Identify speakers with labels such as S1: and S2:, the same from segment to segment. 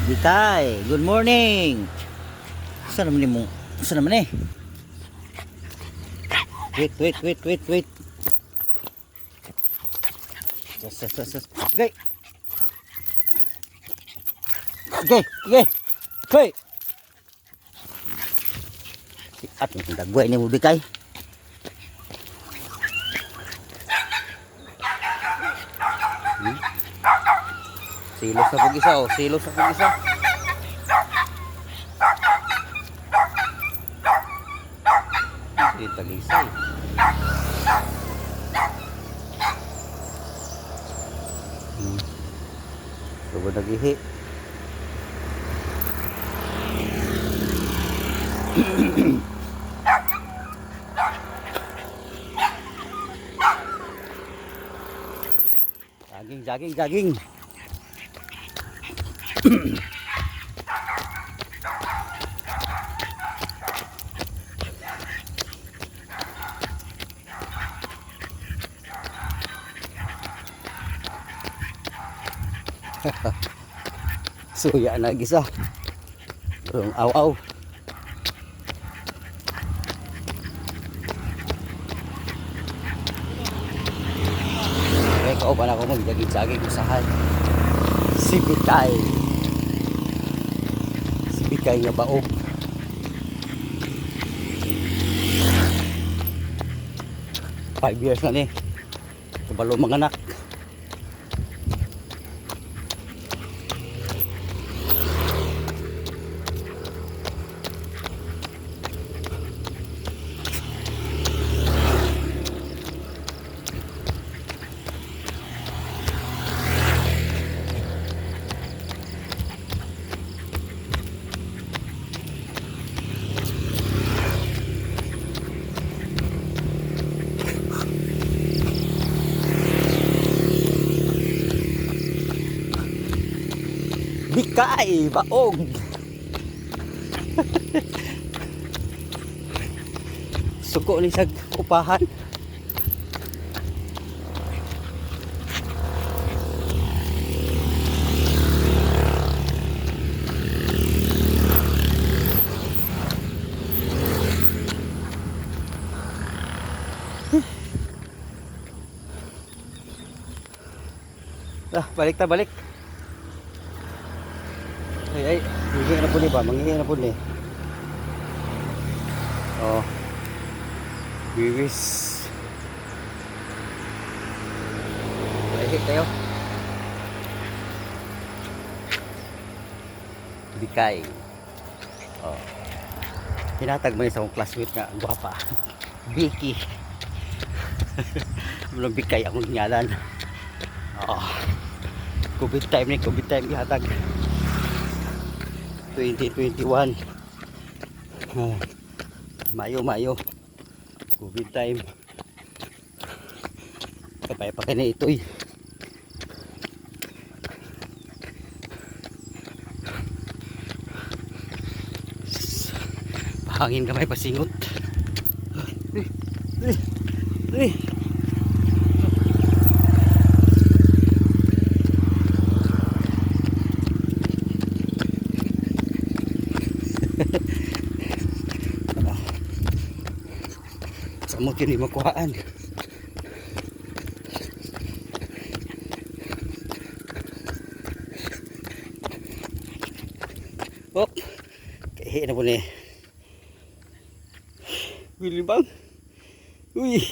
S1: Bikay, good morning. Saan naman mo? Saan naman eh? Wait. Sus. Okay. Hey. At yung dagway ni mo Bikay. Silos sa pag-isa oh, silos sa pag-isa. Hindi talisay. Sugod nagihi. Jogging. Suya na gisa. Rung aw. Kaya kauban ako mag-jogging usahan. Si Bikay nga baog. Five years na ni. Kabalo mga anak. Bikay, baog. Suko ni sa upahan. Balik. Ay, manghihingi na po ni ba? Manghihingi na po ni. Oh. Biwis. Lahit tayo. Bikay. Oh. Tinatag man sa akong classmate nga, guwapa. Vicky. Walang Bikay akong ngalan. Oh. COVID time ihatag. 2021 Mayo COVID time kapay pa kanya ito'y hangin kamay pasingot. Mo kini makuhaan. Oh, kahi na po ni. Bili bang? Uy.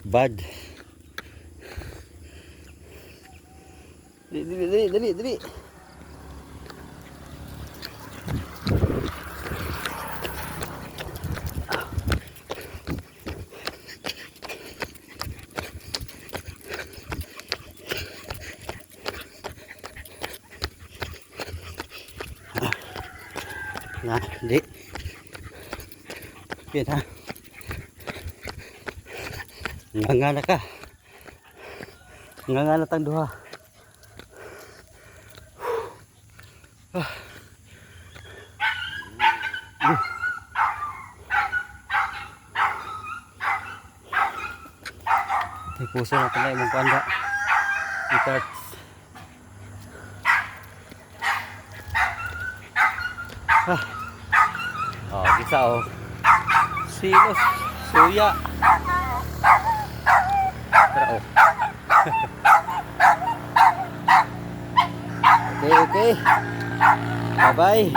S1: Bad. Dali. Nah, di. Kita. Ngangana ka. Ngangana tang duha. Puso na pala yung kuanda. Ikat. Oh, kita oh. Silos, suya. Tara oh. Okay, okay. Bye-bye.